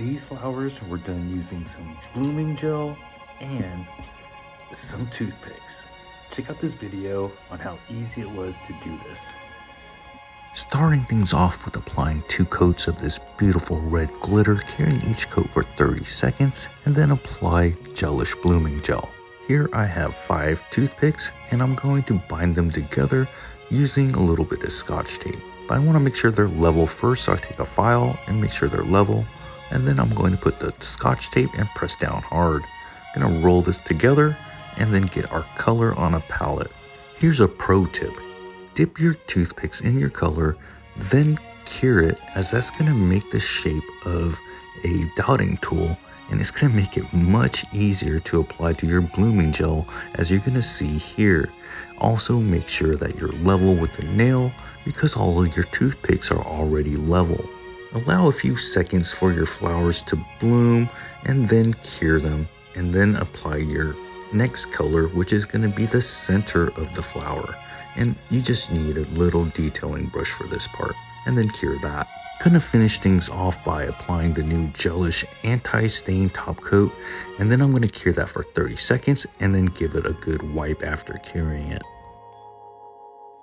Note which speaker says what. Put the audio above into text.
Speaker 1: these flowers were done using some blooming gel and some toothpicks. Check out this video on how easy it was to do this.
Speaker 2: Starting things off with applying 2 coats of this beautiful red glitter, curing each coat for 30 seconds, and then apply Gelish Blooming Gel. Here I have 5 toothpicks and I'm going to bind them together using a little bit of Scotch tape. But I want to make sure they're level first, so I take a file and make sure they're level, and then I'm going to put the Scotch tape and press down hard. I'm going to roll this together and then get our color on a palette. Here's a pro tip. Dip your toothpicks in your color, then cure it, as that's going to make the shape of a dotting tool, and it's going to make it much easier to apply to your blooming gel, as you're going to see here. Also make sure that you're level with the nail, because all of your toothpicks are already level. Allow a few seconds for your flowers to bloom and then cure them, and then apply your next color, which is going to be the center of the flower. And you just need a little detailing brush for this part, and then cure that. Gonna finish things off by applying the new Gelish anti-stain top coat, and then I'm gonna cure that for 30 seconds and then give it a good wipe after curing it.